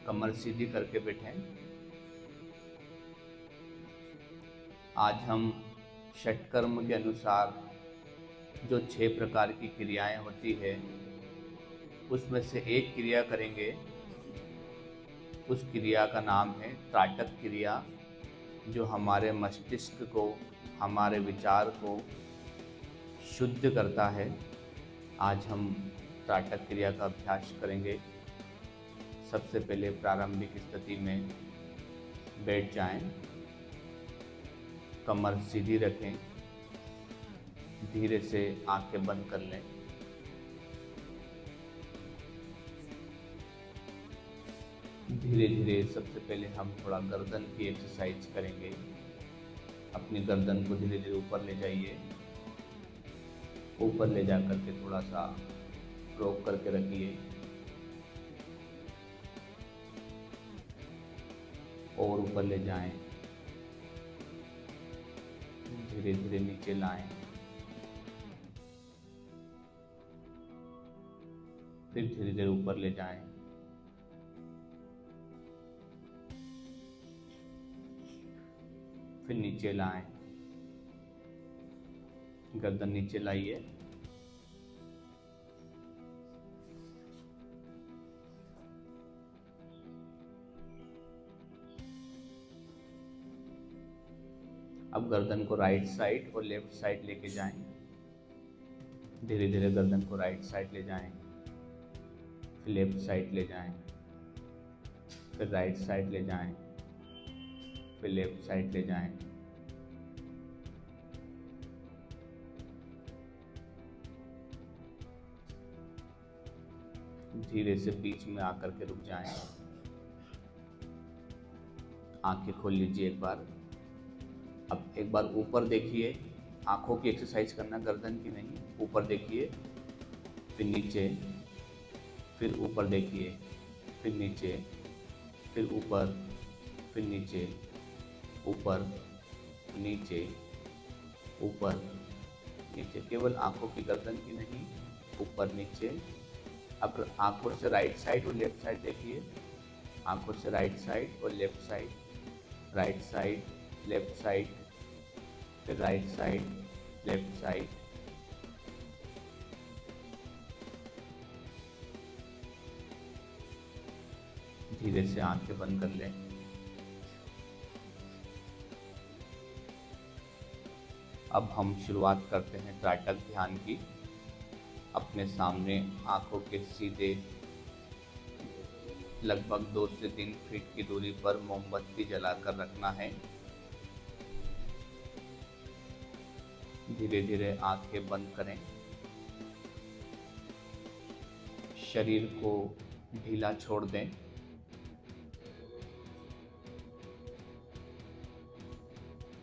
कमर सीधी करके बैठें। आज हम षटकर्म के अनुसार जो 6 प्रकार की क्रियाएं होती है उसमें से एक क्रिया करेंगे। उस क्रिया का नाम है त्राटक क्रिया, जो हमारे मस्तिष्क को, हमारे विचार को शुद्ध करता है। आज हम त्राटक क्रिया का अभ्यास करेंगे। सबसे पहले प्रारंभिक स्थिति में बैठ जाएं, कमर सीधी रखें, धीरे से आंखें बंद कर लें। धीरे धीरे सबसे पहले हम थोड़ा गर्दन की एक्सरसाइज करेंगे। अपनी गर्दन को धीरे धीरे ऊपर ले जाइए। ऊपर ले जा करके थोड़ा सा रोक करके रखिए और ऊपर ले जाएं। धीरे धीरे नीचे लाएं, फिर धीरे धीरे ऊपर ले जाएं। फिर नीचे लाएं, गर्दन नीचे लाइए। अब गर्दन को राइट साइड और लेफ्ट साइड लेके जाएं। धीरे धीरे गर्दन को राइट साइड ले जाएं, फिर लेफ्ट साइड ले जाएं, फिर राइट साइड ले जाएं, फिर लेफ्ट साइड ले जाएं। धीरे से बीच में आकर के रुक जाएं। आंखें खोल लीजिए एक बार। अब एक बार ऊपर देखिए। आंखों की एक्सरसाइज करना, गर्दन की नहीं। ऊपर देखिए, फिर नीचे, फिर ऊपर देखिए, फिर नीचे, फिर ऊपर, फिर नीचे, ऊपर, नीचे, ऊपर, नीचे। केवल आंखों की, गर्दन की नहीं, ऊपर नीचे। अब आंखों से राइट साइड और लेफ्ट साइड देखिए। आंखों से राइट साइड और left side, right side, left side, फिर राइट साइड, लेफ्ट साइड। धीरे से आंखें बंद कर लें। अब हम शुरुआत करते हैं त्राटक ध्यान की। अपने सामने आंखों के सीधे लगभग 2 से 3 फीट की दूरी पर मोमबत्ती जलाकर रखना है। धीरे धीरे आंखें बंद करें। शरीर को ढीला छोड़ दें।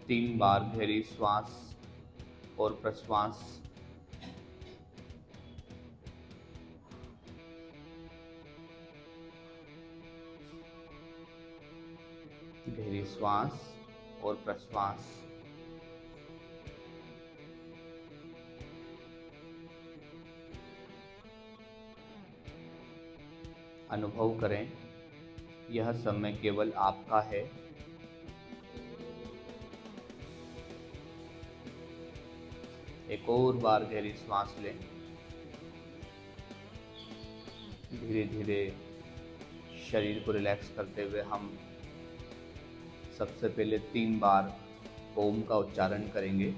तीन बार गहरी श्वास और प्रश्वास। गहरी श्वास और प्रश्वास। अनुभव करें, यह समय केवल आपका है। एक और बार गहरी सांस लें। धीरे धीरे शरीर को रिलैक्स करते हुए हम सबसे पहले 3 बार ओम का उच्चारण करेंगे।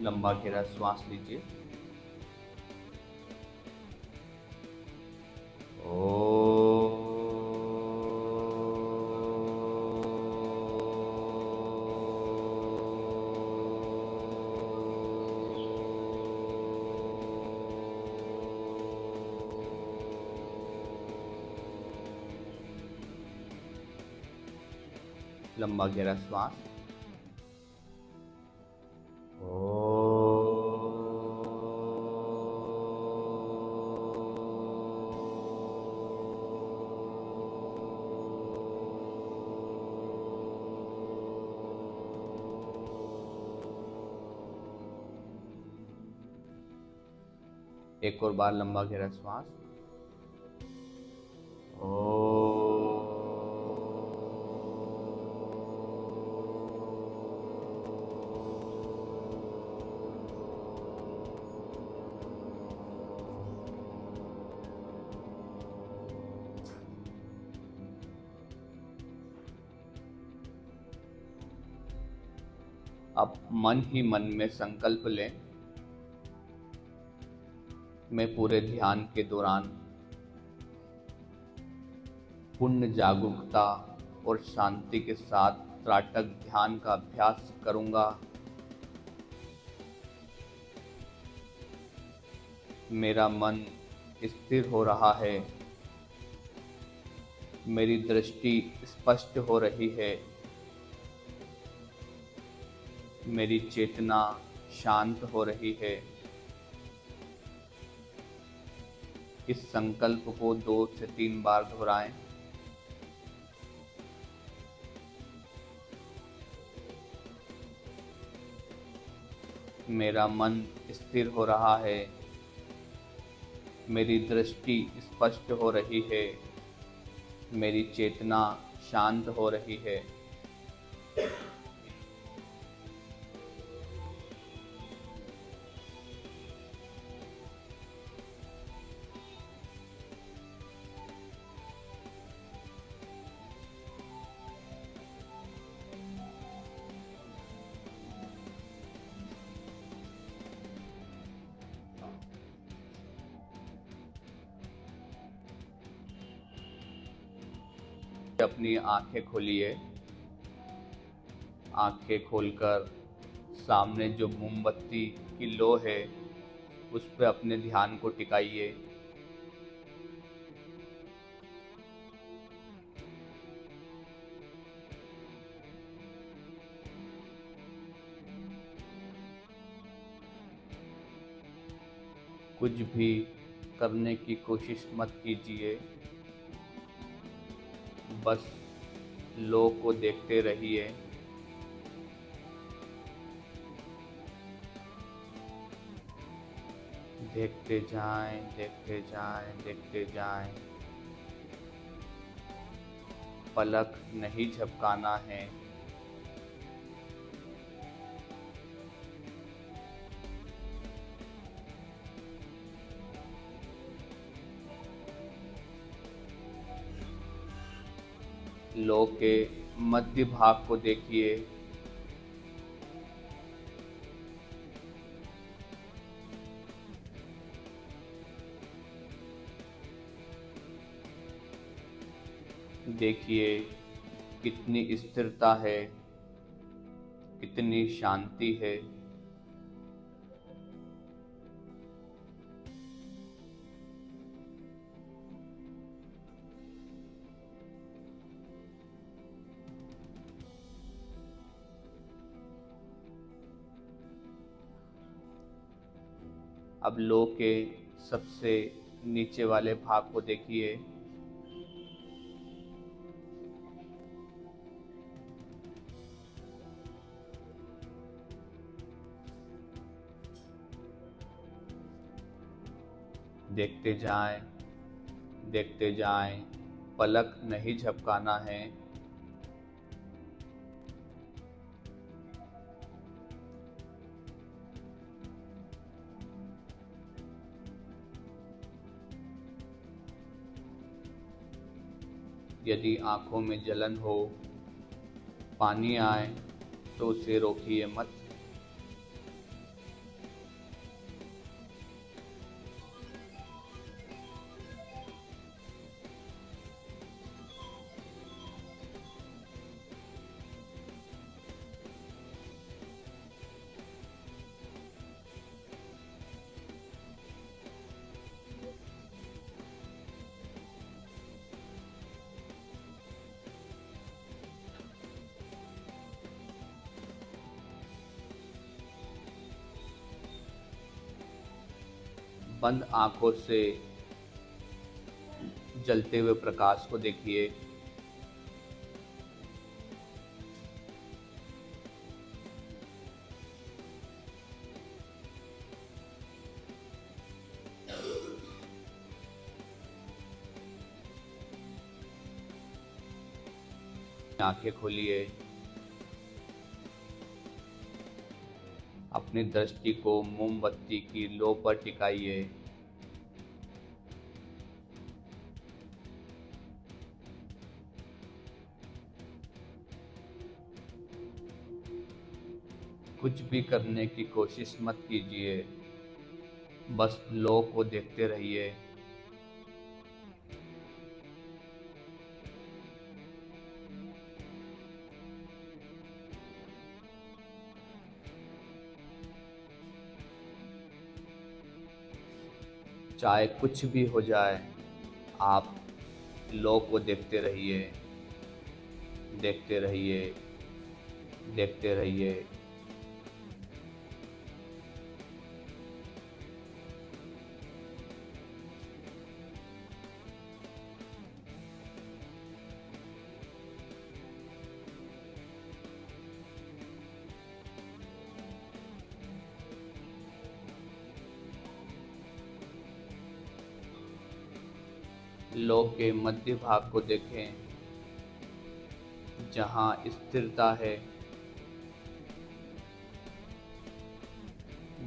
लंबा गहरा श्वास लीजिए। लंबा गहरा श्वास। एक और बार लंबा गहरा श्वास। अब मन ही मन में संकल्प लें, मैं पूरे ध्यान के दौरान पूर्ण जागरूकता और शांति के साथ त्राटक ध्यान का अभ्यास करूंगा। मेरा मन स्थिर हो रहा है, मेरी दृष्टि स्पष्ट हो रही है, मेरी चेतना शांत हो रही है। इस संकल्प को 2 से 3 बार दोहराएं। मेरा मन स्थिर हो रहा है, मेरी दृष्टि स्पष्ट हो रही है, मेरी चेतना शांत हो रही है। अपनी आंखें खोलिए। आंखें खोलकर सामने जो मोमबत्ती की लो है उस पर अपने ध्यान को टिकाइए। कुछ भी करने की कोशिश मत कीजिए, बस लो को देखते रहिए। देखते जाएं, देखते जाएं, देखते जाएं। पलक नहीं झपकाना है। लो के मध्य भाग को देखिए। देखिए कितनी स्थिरता है, कितनी शांति है। अब लो के सबसे नीचे वाले भाग को देखिए। देखते जाएं, देखते जाएं। पलक नहीं झपकाना है। यदि आंखों में जलन हो, पानी आए तो उसे रोकिए मत। बंद आंखों से जलते हुए प्रकाश को देखिए। आंखें खोलिए। अपनी दृष्टि को मोमबत्ती की लो पर टिकाइए। कुछ भी करने की कोशिश मत कीजिए, बस लो को देखते रहिए। चाहे कुछ भी हो जाए, आप लो को देखते रहिए, देखते रहिए, देखते रहिए। लो के मध्य भाग को देखें, जहाँ स्थिरता है,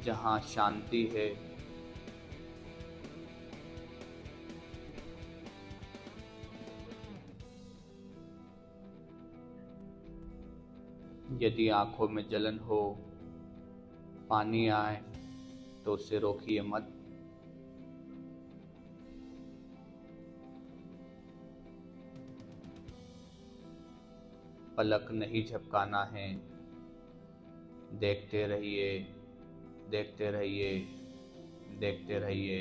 जहाँ शांति है। यदि आंखों में जलन हो, पानी आए, तो उसे रोकिए मत। पलक नहीं झपकाना है, देखते रहिए, देखते रहिए, देखते रहिए।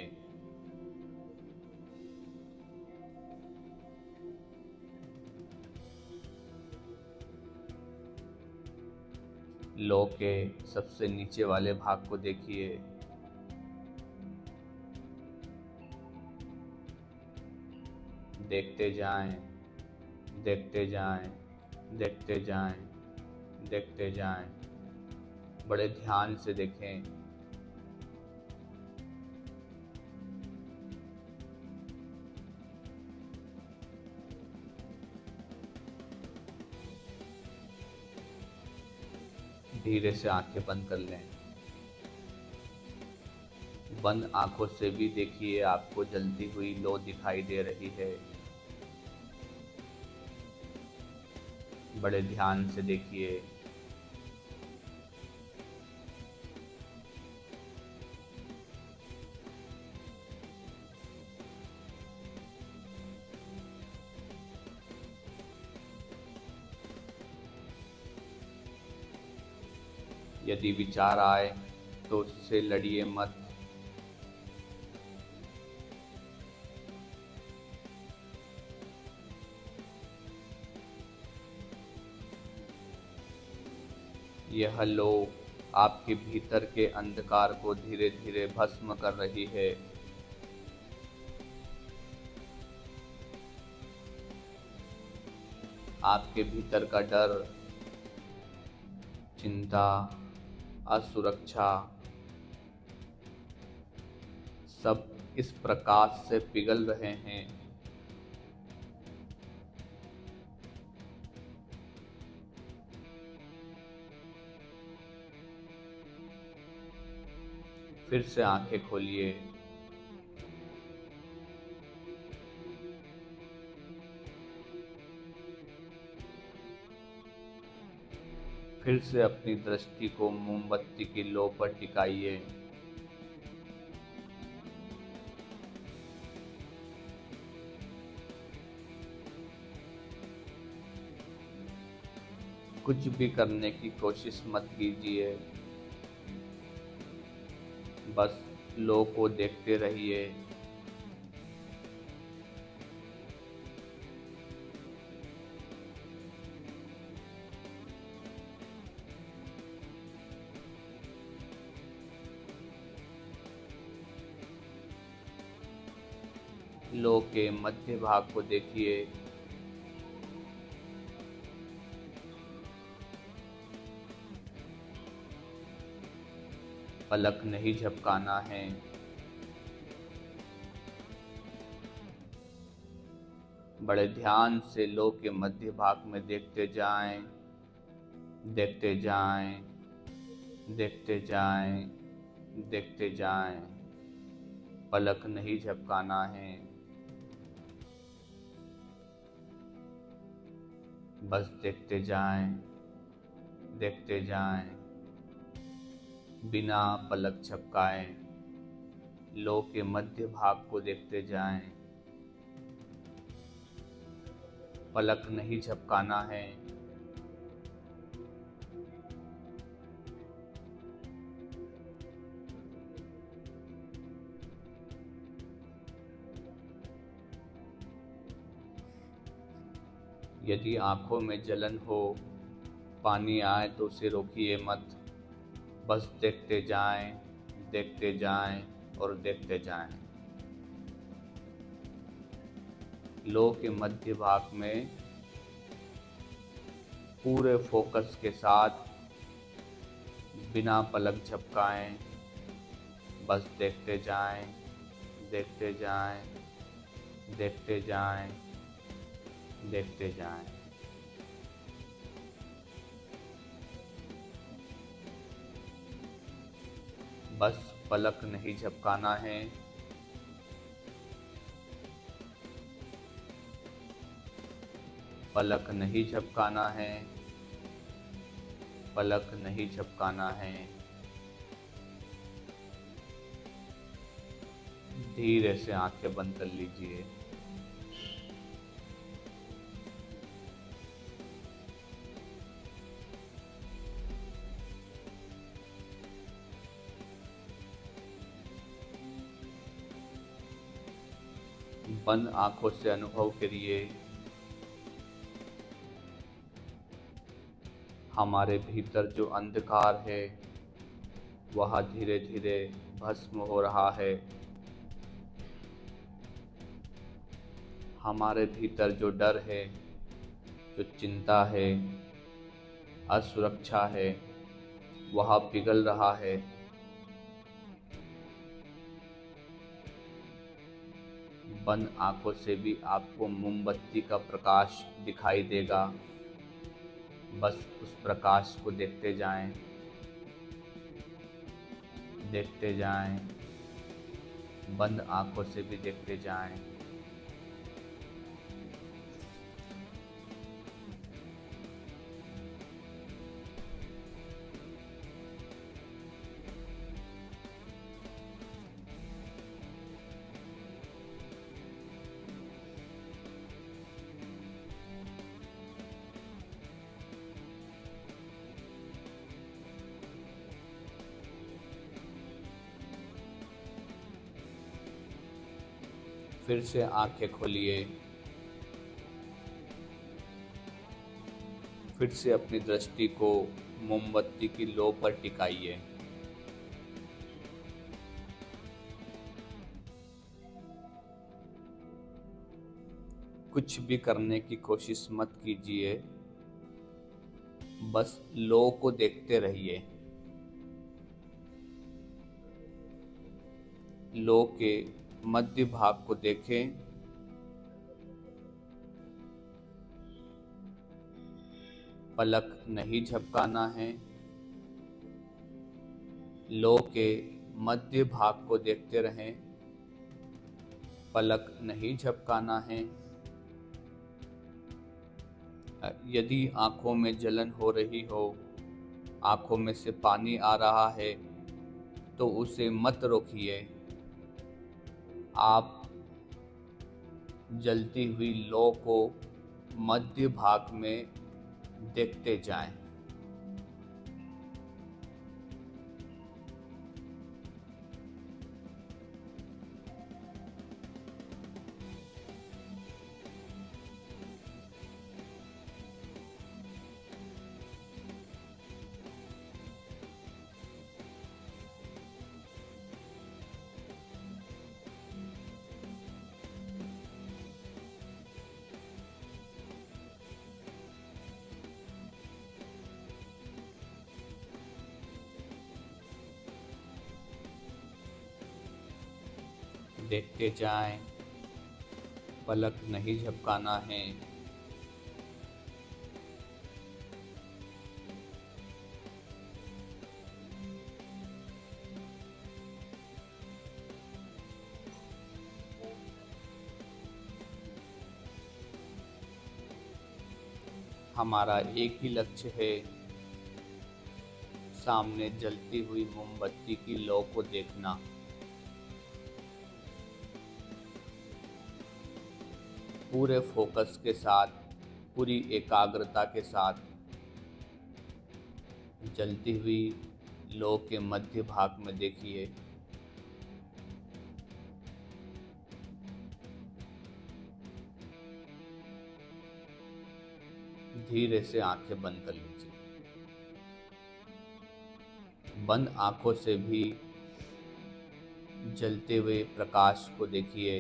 लो के सबसे नीचे वाले भाग को देखिए, देखते जाएं, देखते जाएं, देखते जाएं, देखते जाएं। बड़े ध्यान से देखें। धीरे से आंखें बंद कर लें। बंद आंखों से भी देखिए, आपको जलती हुई लो दिखाई दे रही है। बड़े ध्यान से देखिए। यदि विचार आए तो उससे लड़िए मत। यह लो आपके भीतर के अंधकार को धीरे धीरे भस्म कर रही है। आपके भीतर का डर, चिंता, असुरक्षा सब इस प्रकाश से पिघल रहे हैं। फिर से आंखें खोलिए। फिर से अपनी दृष्टि को मोमबत्ती की लो पर टिकाइए। कुछ भी करने की कोशिश मत कीजिए, बस लो को देखते रहिए। लो के मध्य भाग को देखिए, पलक नहीं झपकाना है। बड़े ध्यान से लो के मध्य भाग में देखते जाएं, देखते जाएं, देखते जाएं, देखते जाएं। पलक नहीं झपकाना है, बस देखते जाएं, देखते जाएं, बिना पलक झपकाए लो के मध्य भाग को देखते जाएं। पलक नहीं झपकाना है। यदि आंखों में जलन हो, पानी आए तो उसे रोकिए मत। बस देखते जाएं और देखते जाएं। लो के मध्य भाग में पूरे फोकस के साथ बिना पलक झपकाए बस देखते जाएं, देखते जाएं, देखते जाएं, देखते जाएं। बस पलक नहीं झपकाना है। पलक नहीं झपकाना है। पलक नहीं झपकाना है। धीरे से आंखें बंद कर लीजिए। बंद आंखों से अनुभव करिए हमारे भीतर जो अंधकार है वह धीरे धीरे भस्म हो रहा है। हमारे भीतर जो डर है, जो चिंता है, असुरक्षा है, वह पिघल रहा है। बंद आंखों से भी आपको मोमबत्ती का प्रकाश दिखाई देगा। बस उस प्रकाश को देखते जाएं, देखते जाएं। बंद आंखों से भी देखते जाएं। फिर से आंखें खोलिए। फिर से अपनी दृष्टि को मोमबत्ती की लो पर टिकाइए। कुछ भी करने की कोशिश मत कीजिए, बस लो को देखते रहिए। लो के मध्य भाग को देखें। पलक नहीं झपकाना है। लो के मध्य भाग को देखते रहें। पलक नहीं झपकाना है। यदि आंखों में जलन हो रही हो, आंखों में से पानी आ रहा है, तो उसे मत रोकिए। आप जलती हुई लो को मध्य भाग में देखते जाएं। देखते जाएं। पलक नहीं झपकाना है। हमारा एक ही लक्ष्य है, सामने जलती हुई मोमबत्ती की लौ को देखना। पूरे फोकस के साथ, पूरी एकाग्रता के साथ जलती हुई लौ के मध्य भाग में देखिए। धीरे से आंखें बंद कर लीजिए। बंद आंखों से भी जलते हुए प्रकाश को देखिए।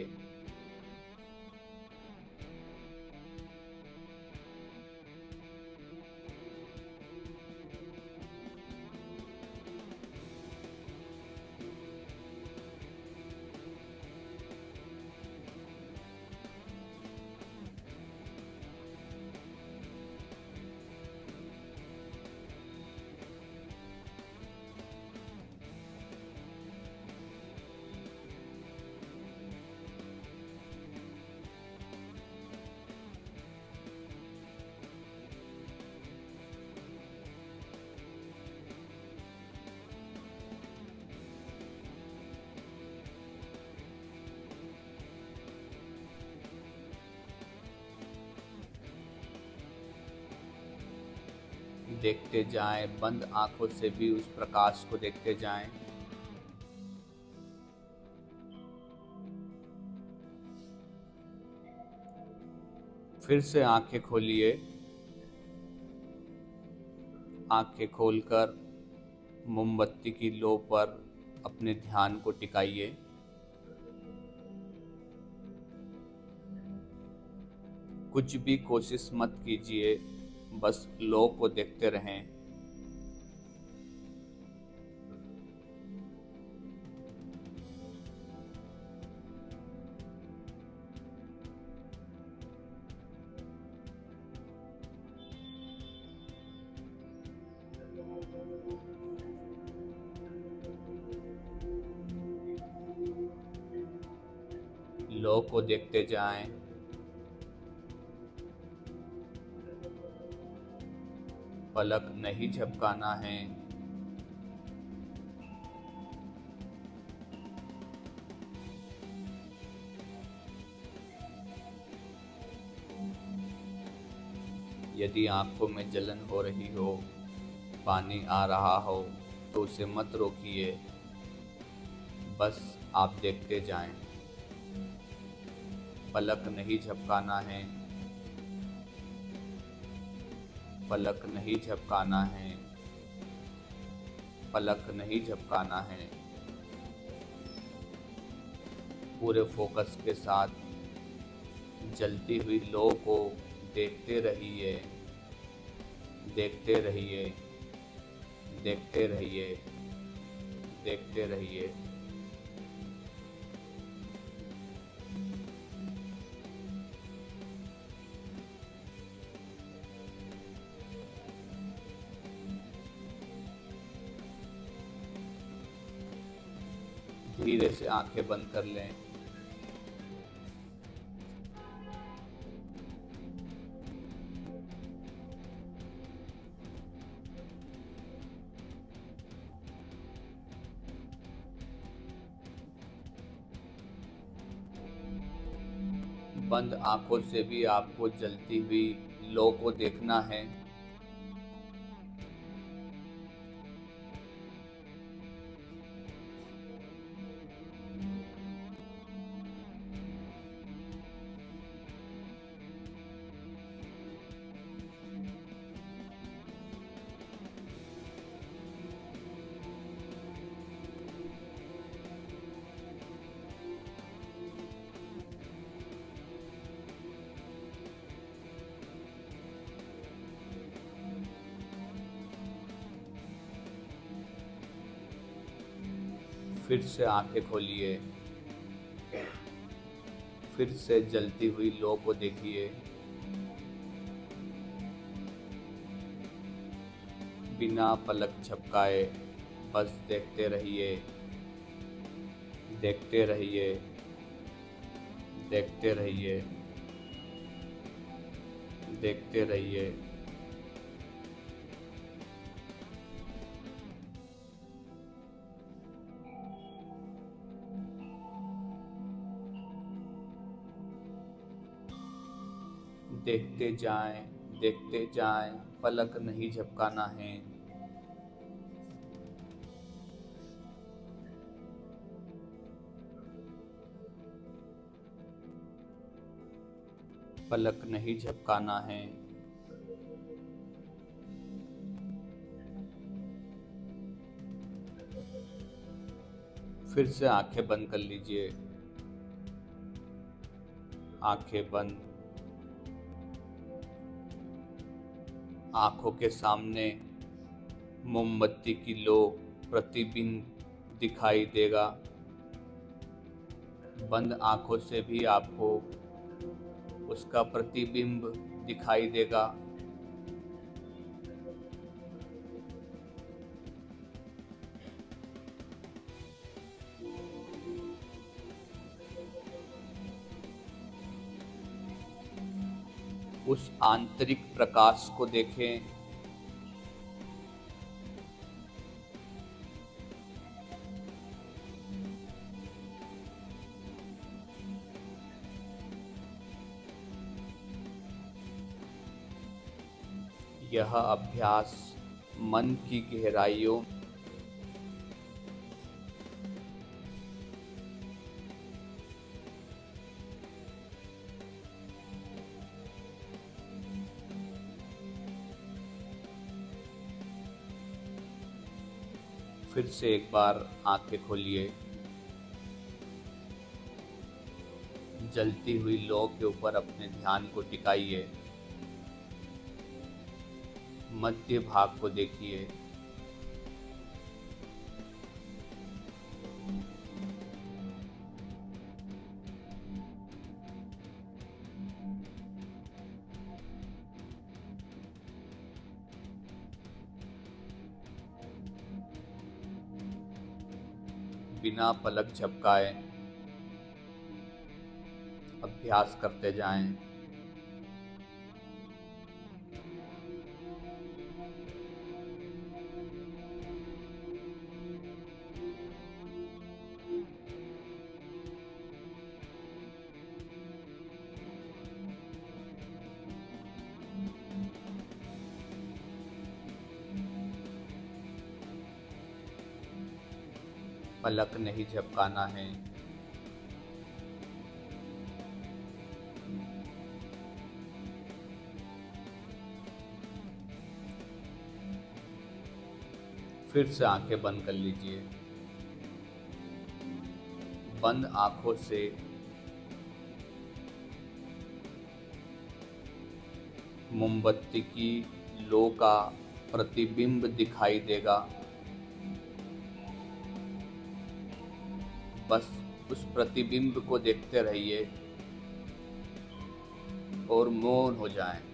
देखते जाएं, बंद आंखों से भी उस प्रकाश को देखते जाएं। फिर से आंखें खोलिए। आंखें खोलकर मोमबत्ती की लौ पर अपने ध्यान को टिकाइए। कुछ भी कोशिश मत कीजिए, बस लौ को देखते रहें। लौ को देखते जाएं। पलक नहीं झपकाना है। यदि आंखों में जलन हो रही हो, पानी आ रहा हो, तो उसे मत रोकिए, बस आप देखते जाएं। पलक नहीं झपकाना है। पलक नहीं झपकाना है। पलक नहीं झपकाना है। पूरे फोकस के साथ जलती हुई लौ को देखते रहिए। देखते रहिए। देखते रहिए। देखते रहिए। धीरे से आंखें बंद कर लें। बंद आंखों से भी आपको जलती हुई लौ को देखना है। फिर से आंखें खोलिए। फिर से जलती हुई लौ को देखिए। बिना पलक झपकाए बस देखते रहिए। देखते रहिए। देखते रहिए। देखते रहिए। देखते जाएं, पलक नहीं झपकाना है। पलक नहीं झपकाना है। फिर से आंखें बंद कर लीजिए। आंखें बंद। आंखों के सामने मोमबत्ती की लो प्रतिबिंब दिखाई देगा। बंद आंखों से भी आपको उसका प्रतिबिंब दिखाई देगा। उस आंतरिक प्रकाश को देखें। यह अभ्यास मन की गहराइयों फिर से एक बार आंखें खोलिए। जलती हुई लौ के ऊपर अपने ध्यान को टिकाइए। मध्य भाग को देखिए। बिना पलक झपकाए अभ्यास करते जाएं। पलक नहीं झपकाना है। फिर से आंखें बंद कर लीजिए। बंद आंखों से मोमबत्ती की लो का प्रतिबिंब दिखाई देगा। बस उस प्रतिबिंब को देखते रहिए और मौन हो जाएं।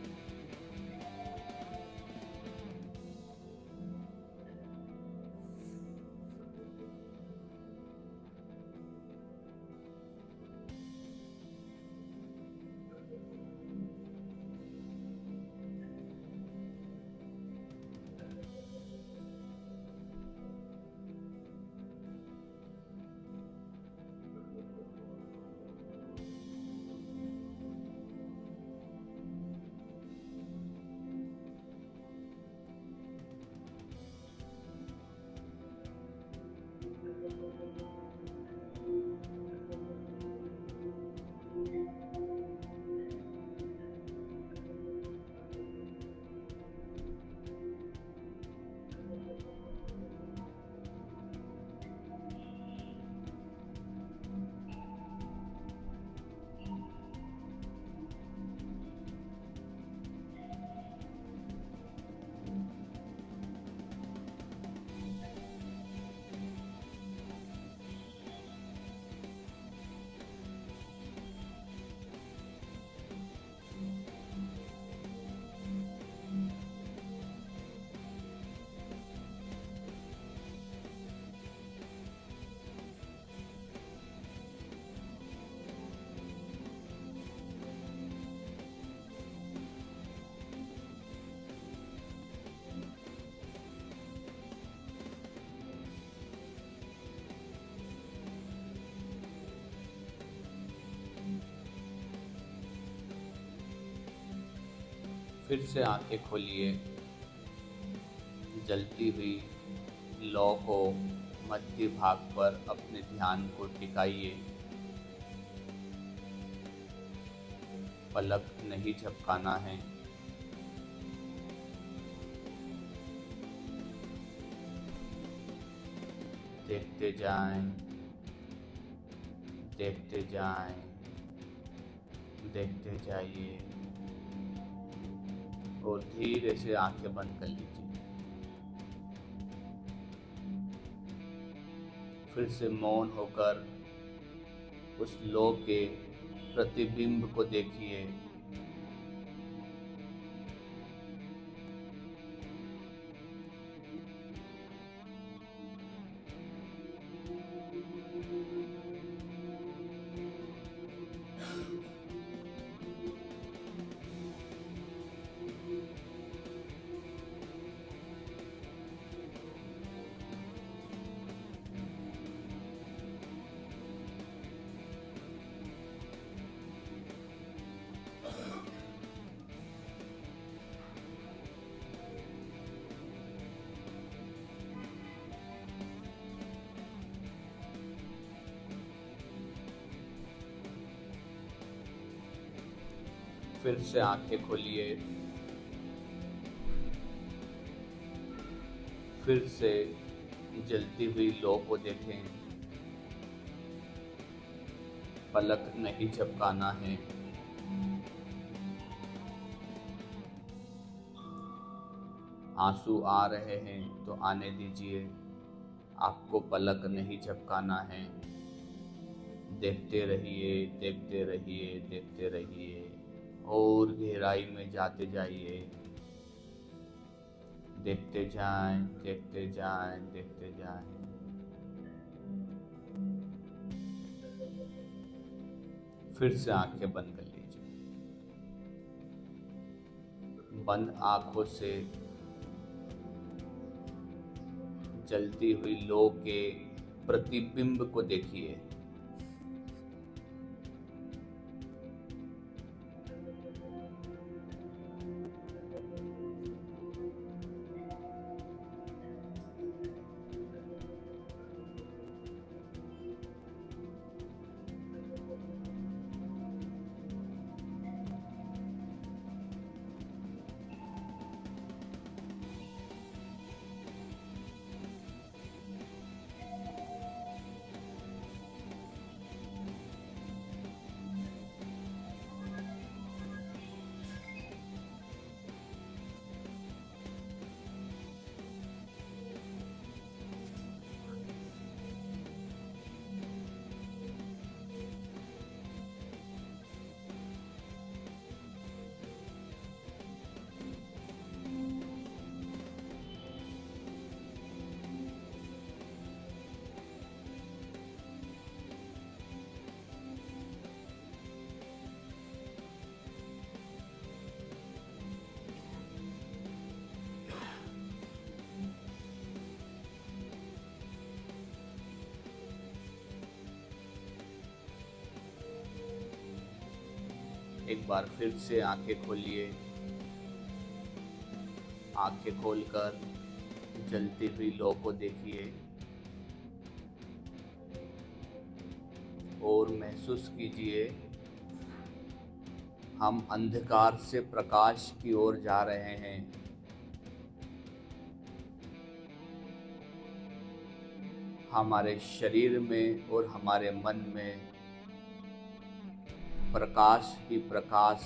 फिर से आंखें खोलिए। जलती हुई लौ को मध्य भाग पर अपने ध्यान को टिकाइए। पलक नहीं झपकाना है। देखते जाएं, देखते जाएं, देखते जाइए और धीरे से आंखें बंद कर लीजिए। फिर से मौन होकर उस लो के प्रतिबिंब को देखिए। फिर से आंखें खोलिए। फिर से जलती हुई लौ को देखें। पलक नहीं झपकाना है। आंसू आ रहे हैं तो आने दीजिए। आपको पलक नहीं झपकाना है। देखते रहिए, देखते रहिए, देखते रहिए और गहराई में जाते जाइए। देखते जाएं, देखते जाएं, देखते जाएं। फिर से आंखें बंद कर लीजिए। बंद आंखों से जलती हुई लौ के प्रतिबिंब को देखिए। एक बार फिर से आंखें खोलिए। आंखें खोलकर जलती हुई लौ को देखिए और महसूस कीजिए हम अंधकार से प्रकाश की ओर जा रहे हैं। हमारे शरीर में और हमारे मन में प्रकाश ही प्रकाश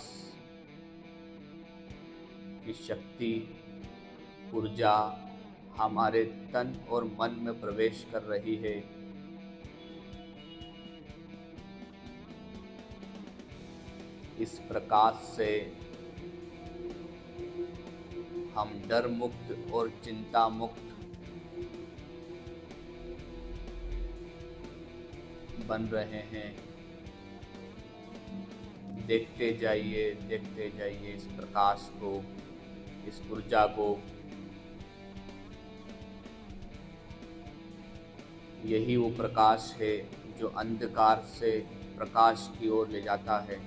की शक्ति, ऊर्जा हमारे तन और मन में प्रवेश कर रही है। इस प्रकाश से हम डर मुक्त और चिंता मुक्त बन रहे हैं। देखते जाइए, देखते जाइए इस प्रकाश को, इस ऊर्जा को। यही वो प्रकाश है जो अंधकार से प्रकाश की ओर ले जाता है।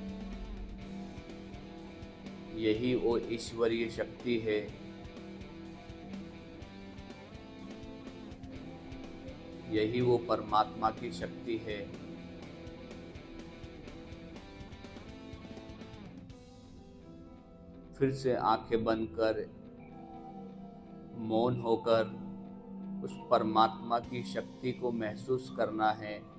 यही वो ईश्वरीय शक्ति है यही वो परमात्मा की शक्ति है। फिर से आंखें बंद कर मौन होकर उस परमात्मा की शक्ति को महसूस करना है।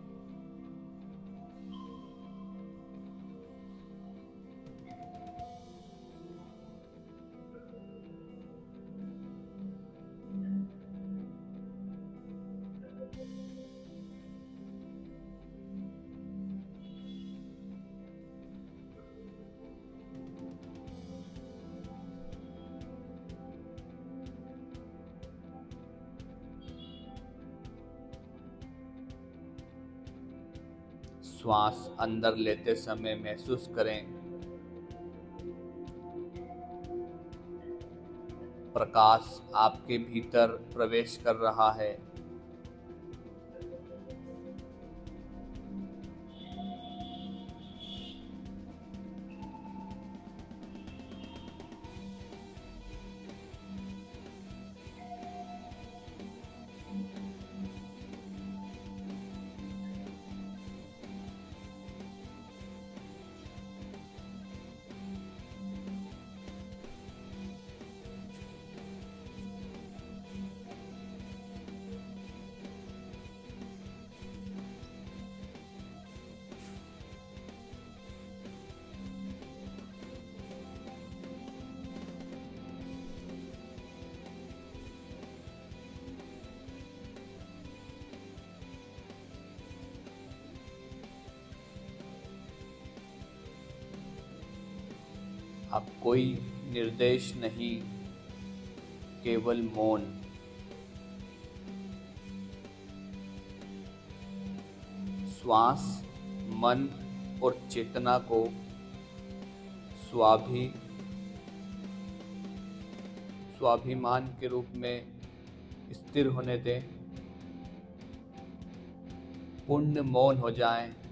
श्वास अंदर लेते समय महसूस करें प्रकाश आपके भीतर प्रवेश कर रहा है। अब कोई निर्देश नहीं, केवल मौन। श्वास, मन और चेतना को स्वाभिमान के रूप में स्थिर होने दें। पूर्ण मौन हो जाएं।